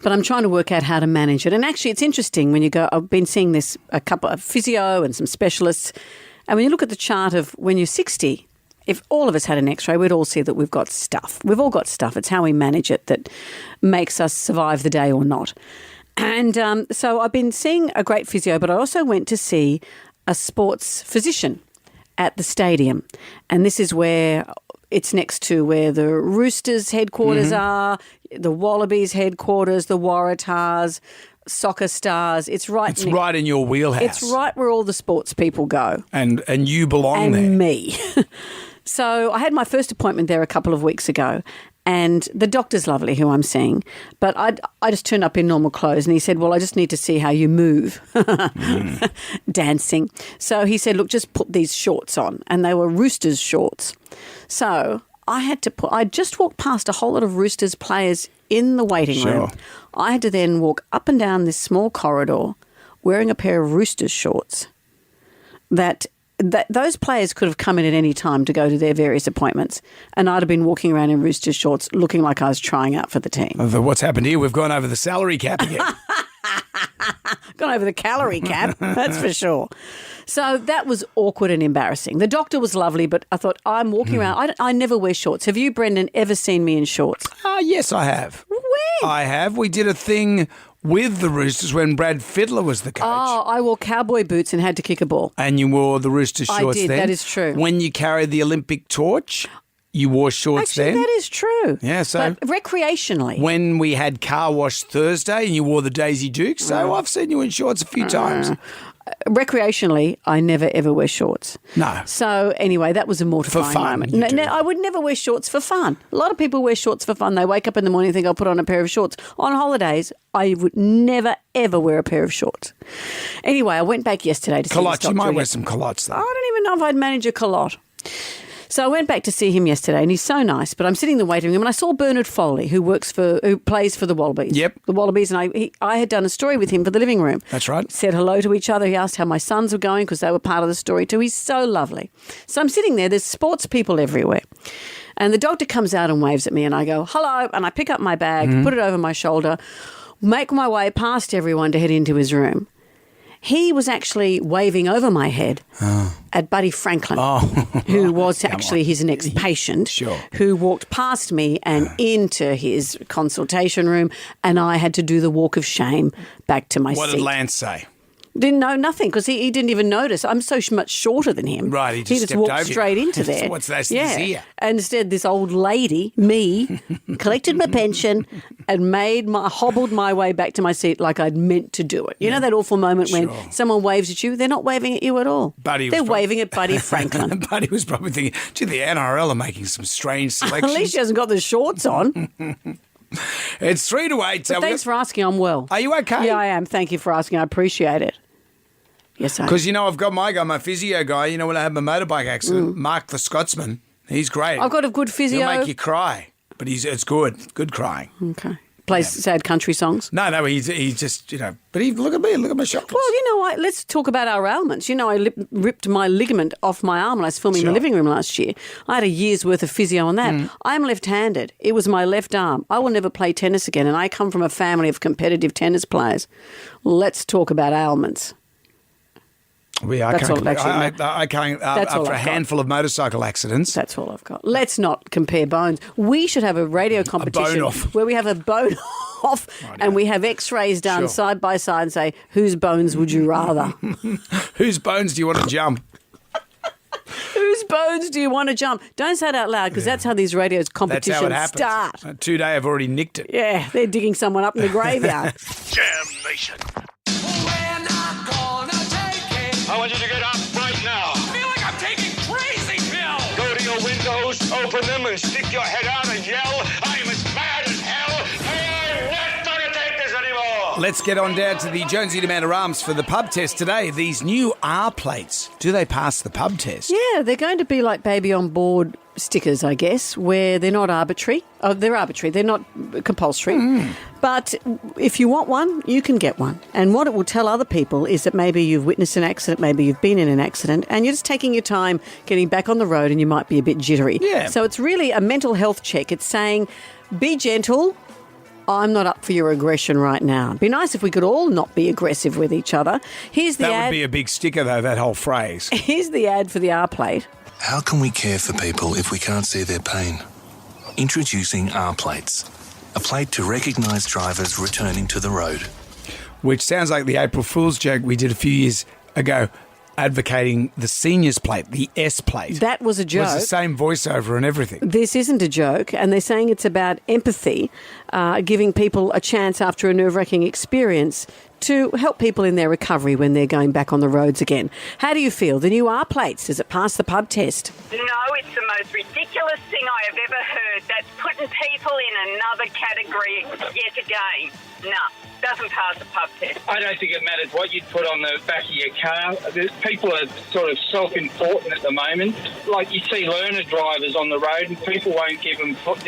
But I'm trying to work out how to manage it. And actually it's interesting when you go, I've been seeing a couple of physio and some specialists. And when you look at the chart of when you're 60, if all of us had an x-ray, we'd all see that we've got stuff. We've all got stuff. It's how we manage it that makes us survive the day or not. And so I've been seeing a great physio, but I also went to see a sports physician at the stadium. And this is where it's next to where the Roosters headquarters are, the Wallabies headquarters, the Waratahs, Soccer Stars. It's right in your wheelhouse. It's right where all the sports people go. And you belong there. And me. So I had my first appointment there a couple of weeks ago and the doctor's lovely who I'm seeing, but I just turned up in normal clothes and he said, well, I just need to see how you move. Dancing. So he said, look, just put these shorts on. And they were Roosters shorts. So I just walked past a whole lot of Roosters players in the waiting room. I had to then walk up and down this small corridor wearing a pair of Roosters shorts that those players could have come in at any time to go to their various appointments and I'd have been walking around in Roosters shorts looking like I was trying out for the team. What's happened here? We've gone over the salary cap again. Gone over the calorie cap, that's for sure. So that was awkward and embarrassing. The doctor was lovely, but I thought, I'm walking around. I never wear shorts. Have you, Brendan, ever seen me in shorts? Yes, I have. When? I have. We did a thing with the Roosters when Brad Fiddler was the coach. Oh, I wore cowboy boots and had to kick a ball. And you wore the Roosters shorts I did, then? that is true. When you carried the Olympic torch, you wore shorts then? Actually, that is true. Yeah, so... But recreationally. When we had Car Wash Thursday and you wore the Daisy Dukes, so I've seen you in shorts a few times. Recreationally, I never ever wear shorts. No. So anyway, that was a mortifying For fun, moment. you do. No, I would never wear shorts for fun. A lot of people wear shorts for fun. They wake up in the morning and think, I'll put on a pair of shorts. On holidays, I would never ever wear a pair of shorts. Anyway, I went back yesterday to see him. Culottes, you might wear some culottes though. I don't even know if I'd manage a culotte. So I went back to see him yesterday and he's so nice, but I'm sitting in the waiting room and I saw Bernard Foley, who plays for the Wallabies. Yep. The Wallabies, and I had done a story with him for the living room. That's right. Said hello to each other. He asked how my sons were going because they were part of the story too. He's so lovely. So I'm sitting there. There's sports people everywhere. And the doctor comes out and waves at me and I go, hello, and I pick up my bag, put it over my shoulder, make my way past everyone to head into his room. He was actually waving over my head at Buddy Franklin, who was actually his next patient, who walked past me and into his consultation room, and I had to do the walk of shame back to my seat. What did Lance say? Didn't know nothing because he didn't even notice. I'm so much shorter than him. Right, he just walked straight into there. What's that? Yeah. Here? And instead, this old lady, me, collected my pension and hobbled my way back to my seat like I'd meant to do it. You know that awful moment when someone waves at you? They're not waving at you at all. They're waving at Buddy Franklin. Buddy was probably thinking, gee, the NRL are making some strange selections. At least she hasn't got the shorts on. It's 3-8. But thanks for asking. I'm well. Are you okay? Yeah, I am. Thank you for asking. I appreciate it. Yes, I am. Because, I've got my guy, my physio guy, when I had my motorbike accident, Mark the Scotsman, he's great. I've got a good physio. He'll make you cry, but it's good. Good crying. Okay. Plays sad country songs? No, he's just, but look at me, look at my shoulders. Well, you know what? Let's talk about our ailments. I ripped my ligament off my arm when I was filming the living room last year. I had a year's worth of physio on that. I'm left-handed. It was my left arm. I will never play tennis again, and I come from a family of competitive tennis players. Let's talk about ailments. That's all, actually. I can't. That's all after a I've got. handful of motorcycle accidents. That's all I've got. Let's not compare bones. We should have a radio competition off. where we have a bone off and we have X-rays done Sure. side by side and say, whose bones would you rather? Whose bones do you want to jump? Whose bones do you want to jump? Don't say it out loud because that's how these radio That's competitions how it happens. start. Today I've already nicked it. Yeah, they're digging someone up in the graveyard. Jam Nation. I want you to get up right now. I feel like I'm taking crazy pills. Go to your windows, open them, and stick your head out and yell, I'm as mad as hell. I'm not going to take this anymore. Let's get on down to the Jonesy and Amanda Arms for the pub test today. These new R plates. Do they pass the pub test? Yeah, they're going to be like baby on board stickers, I guess, where they're not arbitrary. Oh, they're arbitrary. They're not compulsory. But if you want one, you can get one. And what it will tell other people is that maybe you've witnessed an accident, maybe you've been in an accident, and you're just taking your time getting back on the road and you might be a bit jittery. Yeah. So it's really a mental health check. It's saying, be gentle. I'm not up for your aggression right now. It'd be nice if we could all not be aggressive with each other. Here's the That ad. would be a big sticker, though, that whole phrase. Here's the ad for the R plate. How can we care for people if we can't see their pain? Introducing R plates, a plate to recognise drivers returning to the road. Which sounds like the April Fool's joke we did a few years ago advocating the seniors plate, the S plate. That was a It joke. was the same voiceover and everything. This isn't a joke, and they're saying it's about empathy, giving people a chance after a nerve-wracking experience to help people in their recovery when they're going back on the roads again. How do you feel? The new R plates, does it pass the pub test? No, it's the most ridiculous thing I have ever heard. That's putting people in another category yet again. No, doesn't pass the pub test. I don't think it matters what you put on the back of your car. People are sort of self-important at the moment. Like you see learner drivers on the road and people won't give them, 5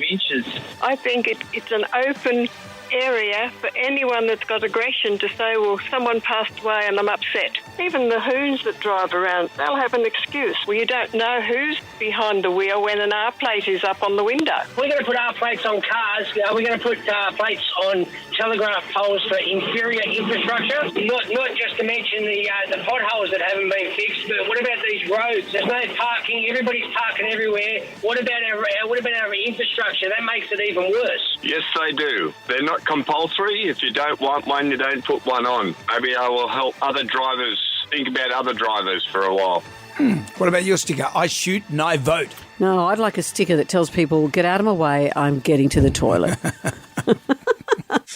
inches. I think it's an open area for anyone that's got aggression to say, well, someone passed away and I'm upset. Even the Who's that drive around, they'll have an excuse. Well, you don't know who's behind the wheel when an R plate is up on the window. We're going to put R plates on cars. We're going to put plates on telegraph poles for inferior infrastructure. Not just to mention the potholes that haven't been fixed, but what about these roads? There's no parking. Everybody's parking everywhere. What about our infrastructure? That makes it even worse. Yes, they do. They're not compulsory. If you don't want one, you don't put one on. Maybe I will help other drivers think about other drivers for a while. What about your sticker? I shoot and I vote. No, I'd like a sticker that tells people, get out of my way, I'm getting to the toilet.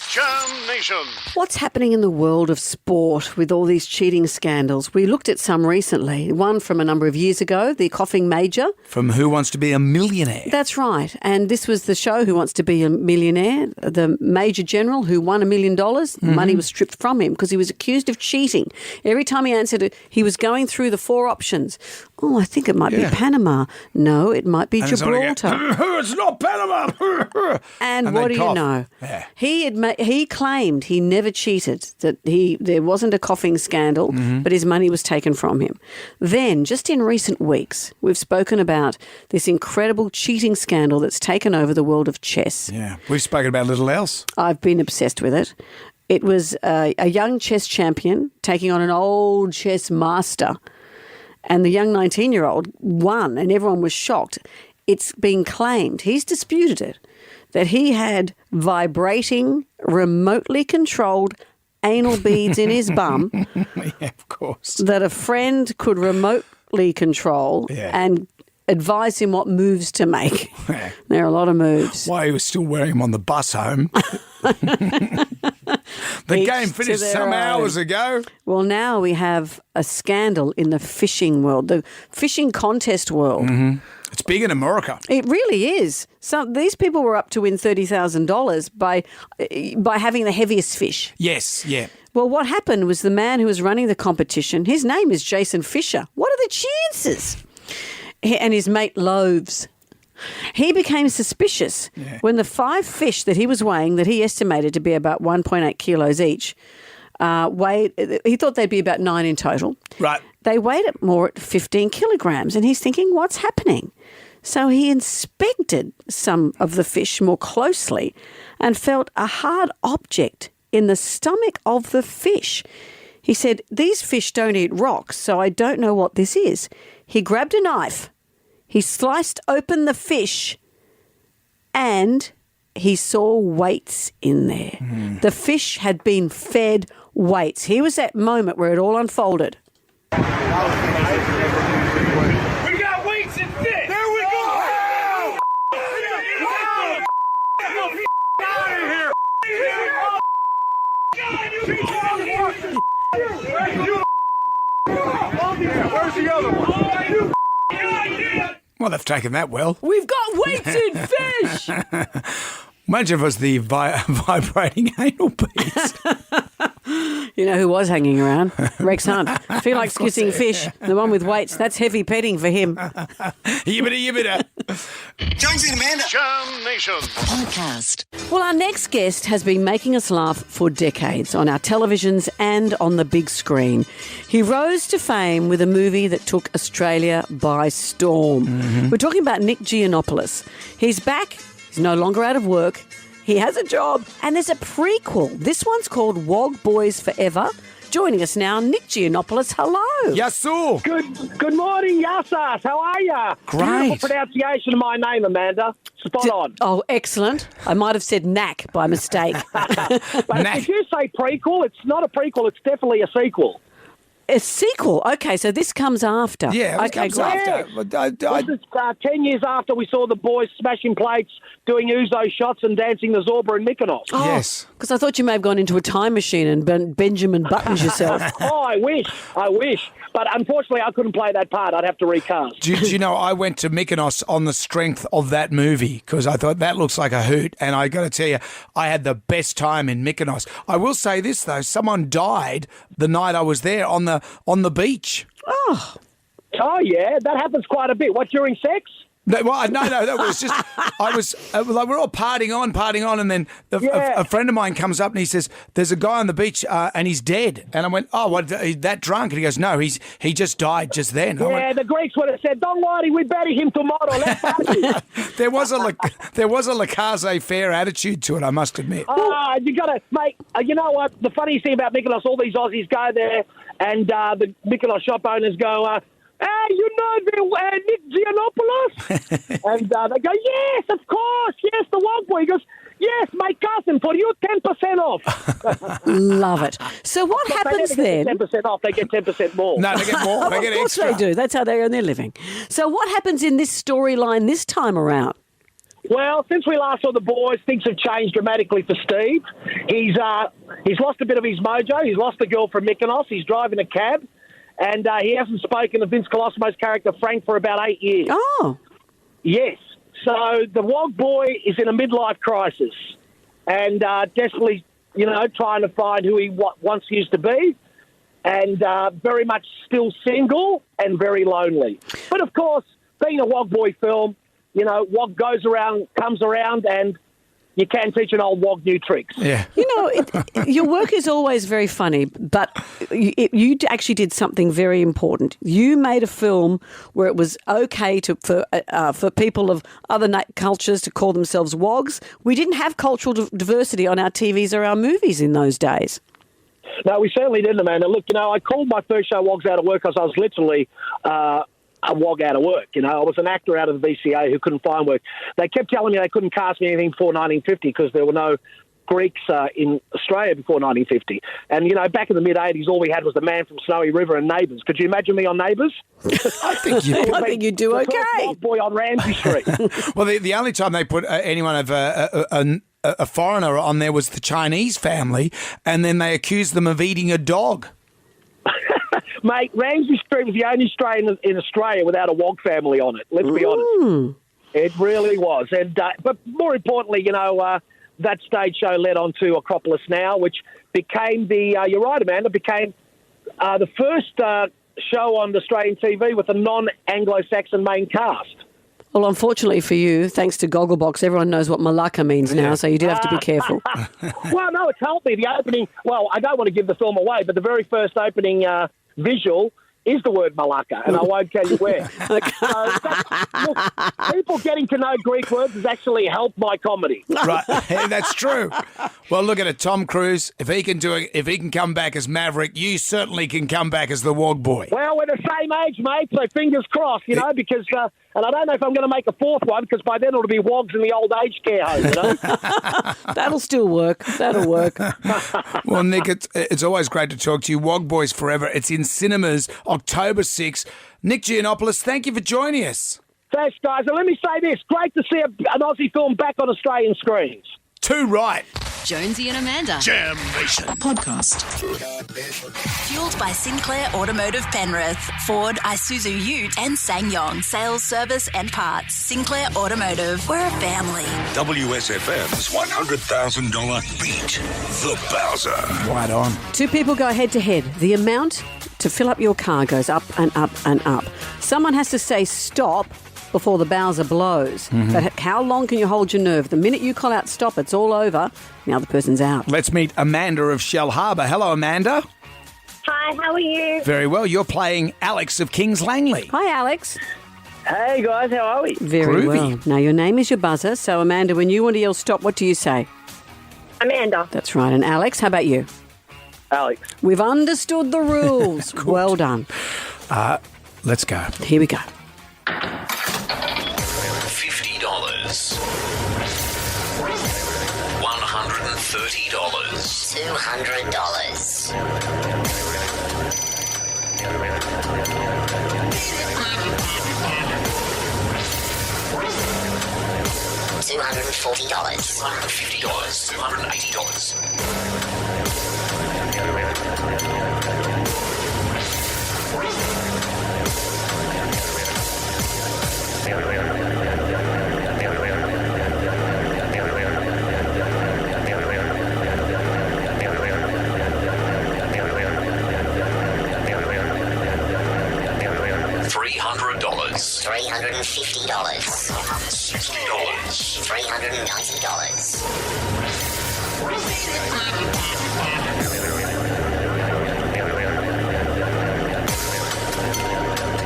Jam Nation. What's happening in the world of sport with all these cheating scandals? We looked at some recently. One from a number of years ago, the coughing major. From Who Wants to Be a Millionaire? That's right. And this was the show Who Wants to Be a Millionaire. The Major General who won $1 million, money was stripped from him because he was accused of cheating. Every time he answered it, he was going through the 4 options. Oh, I think it might be Panama. No, it might be Gibraltar. It's not Panama. And what do you know? Yeah. He claimed he never cheated, that there wasn't a coughing scandal, but his money was taken from him. Then, just in recent weeks, we've spoken about this incredible cheating scandal that's taken over the world of chess. Yeah, we've spoken about little else. I've been obsessed with it. It was a young chess champion taking on an old chess master, and the young 19-year-old won, and everyone was shocked. It's been claimed, he's disputed it, that he had vibrating, remotely controlled anal beads in his bum. Yeah, of course. That a friend could remotely control and advise him what moves to make. Yeah. There are a lot of moves. Why he was still wearing them on the bus home. The game finished some hours ago. Well, now we have a scandal in the fishing world, the fishing contest world. It's big in America. It really is. So these people were up to win $30,000 by having the heaviest fish. Yes, yeah. Well, what happened was the man who was running the competition, his name is Jason Fisher. What are the chances? And his mate Loaves. He became suspicious when the 5 fish that he was weighing, that he estimated to be about 1.8 kilos each, he thought they'd be about 9 in total. Right. They weighed it more at 15 kilograms, and he's thinking, what's happening? So he inspected some of the fish more closely and felt a hard object in the stomach of the fish. He said, "These fish don't eat rocks, so I don't know what this is." He grabbed a knife, he sliced open the fish, and he saw weights in there. The fish had been fed weights. Here was that moment where it all unfolded. We got weights and fish. There we go. Out of here. Where's the other one? Well, they've taken that well. We've got weights in fish. Imagine if it was the vibrating anal beads. You know who was hanging around? Rex Hunt. If he likes kissing fish, the one with weights, that's heavy petting for him. Yibbida. Jonesy and Amanda. Jam Nation. Podcast. Well, our next guest has been making us laugh for decades on our televisions and on the big screen. He rose to fame with a movie that took Australia by storm. We're talking about Nick Giannopoulos. He's back. He's no longer out of work. He has a job. And there's a prequel. This one's called Wog Boys Forever. Joining us now, Nick Giannopoulos. Hello. Yasu. Good morning, Yassas. How are you? Great. Beautiful pronunciation of my name, Amanda. Spot on. Oh, excellent. I might have said knack by mistake. But if you say prequel, it's not a prequel. It's definitely a sequel. A sequel? Okay, so this comes after. Yeah, this okay, comes great. after. This is 10 years after we saw the boys smashing plates, doing ouzo shots and dancing the Zorba in Mykonos. Oh, yes. Because I thought you may have gone into a time machine and Benjamin Buttons yourself. Oh, I wish. But unfortunately, I couldn't play that part. I'd have to recast. Do you know, I went to Mykonos on the strength of that movie because I thought that looks like a hoot. And I got to tell you, I had the best time in Mykonos. I will say this, though. Someone died the night I was there on the beach. Oh, yeah. That happens quite a bit. What, during sex? No, that was just, I was, like, we're all partying on, and then a friend of mine comes up and he says, "There's a guy on the beach and he's dead." And I went, "Oh, what, he's that drunk?" And he goes, "No, he just died just then." Yeah, the Greeks would have said, "Don't worry, we bury him tomorrow, let's party." There was a laissez-faire attitude to it, I must admit. You got to, mate, you know what, the funniest thing about Mykonos, all these Aussies go there and the Mykonos shop owners go, "Hey, you know the Nick Giannopoulos?" And they go, "Yes, of course, yes, the Wog Boy." He goes, "Yes, my cousin, for you, 10% off." Love it. So what happens then? They get 10% off, they get 10% more. No, they get more. They get extra. Of course they do. That's how they earn their living. So what happens in this storyline this time around? Well, since we last saw the boys, things have changed dramatically for Steve. He's lost a bit of his mojo. He's lost the girl from Mykonos. He's driving a cab. And he hasn't spoken to Vince Colosimo's character, Frank, for about 8 years. Oh. Yes. So the Wog Boy is in a midlife crisis and desperately, trying to find who he once used to be, and very much still single and very lonely. But, of course, being a Wog Boy film, Wog goes around, comes around, and you can teach an old Wog new tricks. Yeah. Your work is always very funny, but you actually did something very important. You made a film where it was okay for people of other cultures to call themselves Wogs. We didn't have cultural diversity on our TVs or our movies in those days. No, we certainly didn't, Amanda. Look, I called my first show Wogs Out of Work because I was literally a wog out of work. I was an actor out of the VCA who couldn't find work. They kept telling me they couldn't cast me anything before 1950 because there were no Greeks in Australia before 1950. And, back in the mid-'80s, all we had was the Man from Snowy River and Neighbours. Could you imagine me on Neighbours? I think you do okay. Wog Boy on Ramsay Street. Well, the only time they put anyone of a foreigner on there was the Chinese family, and then they accused them of eating a dog. Mate, Ramsay Street was the only street in Australia without a Wog family on it. Let's be honest. It really was. And but more importantly, that stage show led on to Acropolis Now, which became you're right, Amanda, became the first show on Australian TV with a non-Anglo-Saxon main cast. Well, unfortunately for you, thanks to Gogglebox, everyone knows what Malacca means now, so you do have to be careful. Well, no, it's helped me. The opening, I don't want to give the film away, but the very first opening visual is the word Malacca, and I won't tell you where. Look, people getting to know Greek words has actually helped my comedy. Right, yeah, that's true. Well, look at it, Tom Cruise. If he can come back as Maverick, you certainly can come back as the Wog Boy. Well, we're the same age, mate, so fingers crossed, because... and I don't know if I'm going to make a fourth one, because by then it'll be Wogs in the old age care home, That'll still work. That'll work. Well, Nick, it's always great to talk to you. Wog Boys Forever. It's in cinemas October 6th. Nick Giannopoulos, thank you for joining us. Thanks, guys. And let me say this. Great to see an Aussie film back on Australian screens. Too right. Jonesy and Amanda. Jam Nation. Podcast. Fueled by Sinclair Automotive Penrith, Ford, Isuzu Ute and SsangYong. Sales, service and parts. Sinclair Automotive. We're a family. WSFM's $100,000 beat. The Bowser. Right on. Two people go head to head. The amount to fill up your car goes up and up and up. Someone has to say stop before the Bowser blows. Mm-hmm. But how long can you hold your nerve? The minute you call out stop, it's all over. Now the person's out. Let's meet Amanda of Shell Harbour. Hello, Amanda. Hi, how are you? Very well. You're playing Alex of Kings Langley. Hi, Alex. Hey, guys, how are we? Very Groovy. well. Now, your name is your buzzer. So, Amanda, when you want to yell stop, what do you say? Amanda. That's right. And Alex, how about you? Alex. We've understood the rules. Well done. Let's go. Here we go. $50. $130. $240. $250. $280. $350. $60. $390.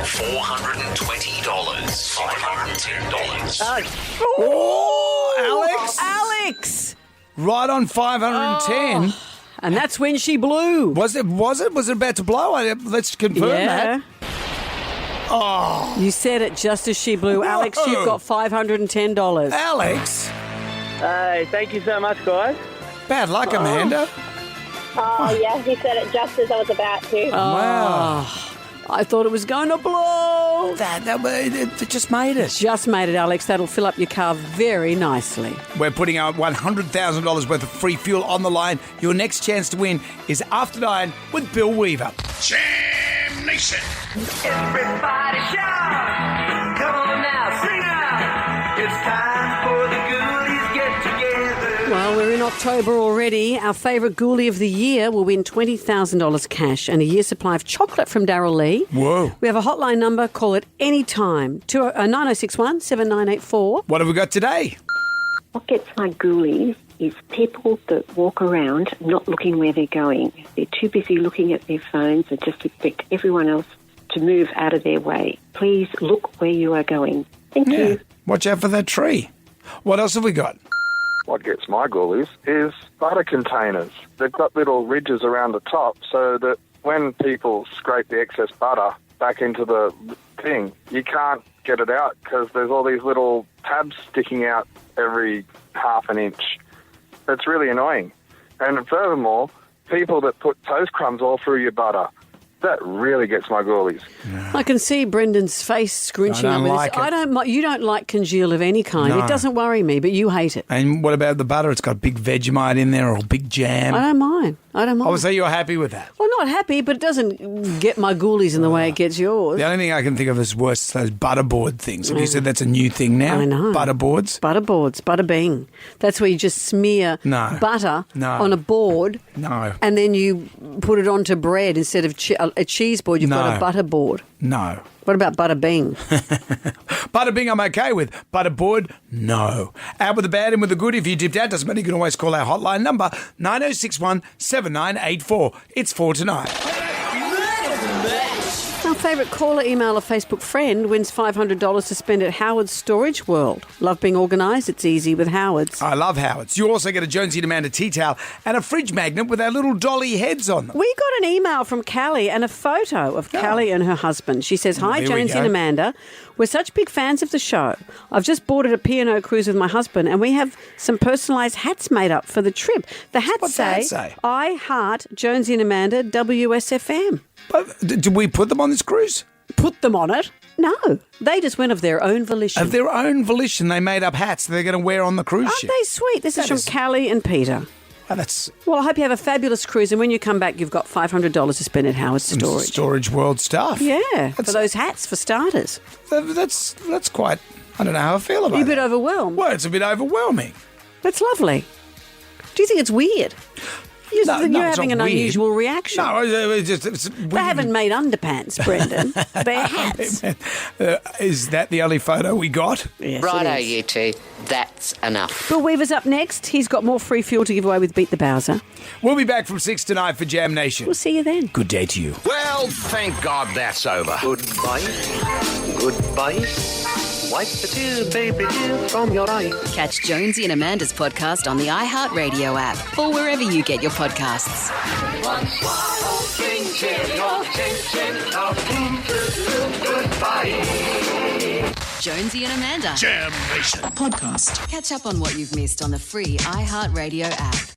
$420. $510. Oh, Alex. Alex! Right on 510. Oh, and that's when she blew. Was it about to blow? Let's confirm that. Oh. You said it just as she blew. Whoa. Alex, you've got $510. Alex. Hey, thank you so much, guys. Bad luck, Amanda. Oh, yeah, you said it just as I was about to. Wow. I thought it was going to blow. It just made it. Just made it, Alex. That'll fill up your car very nicely. We're putting our $100,000 worth of free fuel on the line. Your next chance to win is After 9 with Bill Weaver. Jam Nation. Everybody shout! Come on now, sing out! It's time for the Ghoulies get together. Well, we're in October already. Our favourite ghoulie of the year will win $20,000 cash and a year's supply of chocolate from Darryl Lee. Whoa. We have a hotline number. Call it any time. 9061 7984. What have we got today? What gets my ghoulies is people that walk around not looking where they're going. They're too busy looking at their phones and just expect everyone else to move out of their way. Please look where you are going. Thank you. Watch out for that tree. What else have we got? What gets my ghoulies is butter containers. They've got little ridges around the top so that when people scrape the excess butter back into the thing, you can't get it out because there's all these little tabs sticking out every half an inch. It's really annoying. And furthermore, people that put toast crumbs all through your butter, that really gets my ghoulies. I can see Brendan's face scrunching up with like this. You don't like congeal of any kind. No. It doesn't worry me, but you hate it. And what about the butter? It's got big Vegemite in there or big jam. I don't mind. I would say you're happy with that. Well, not happy, but it doesn't get my ghoulies in the way it gets yours. The only thing I can think of is worse is those butterboard things. Have you said that's a new thing now? I know. Butterboards? Butterboards, butter bing. That's where you just smear butter on a board. No. And then you put it onto bread instead of a cheese board. You've got a butter board. No. What about butter bing? Butter bing I'm okay with. Butterboard, no. Out with the bad and with the good. If you dipped out, doesn't matter. You can always call our hotline number 9061 7984. It's 4 tonight. Oh, favourite caller, email, a Facebook friend wins $500 to spend at Howard's Storage World. Love being organised. It's easy with Howard's. I love Howard's. You also get a Jonesy and Amanda tea towel and a fridge magnet with our little dolly heads on them. We got an email from Callie and a photo of Callie and her husband. She says, "Hi, Here we Jonesy go. and Amanda. We're such big fans of the show. I've just boarded a P&O cruise with my husband and we have some personalised hats made up for the trip. The hats What's the hat say? I heart Jonesy and Amanda WSFM. But did we put them on this cruise? Put them on it? No. They just went of their own volition. Of their own volition, they made up hats they're going to wear on the cruise Aren't ship. they sweet? This is from Callie and Peter. Oh, that's Well, I hope you have a fabulous cruise, and when you come back, you've got $500 to spend at Howard's some Storage. Storage World stuff. Yeah, for those hats, for starters. That's quite, I don't know how I feel about it. You're a bit overwhelmed. Well, it's a bit overwhelming. That's lovely. Do you think it's weird? You're No, it's having not an weird. unusual reaction. No, it's They haven't made underpants, Brendan. They're hats. Is that the only photo we got? Yes, Righto, it is. you two. That's enough. Bill Weaver's up next. He's got more free fuel to give away with Beat the Bowser. We'll be back from 6 to 9 for Jam Nation. We'll see you then. Good day to you. Well, thank God that's over. Goodbye. Goodbye. Wipe the tears, baby, tears from your eyes. Catch Jonesy and Amanda's podcast on the iHeartRadio app or wherever you get your podcasts. Jonesy and Amanda. Jam Nation. Podcast. Catch up on what you've missed on the free iHeartRadio app.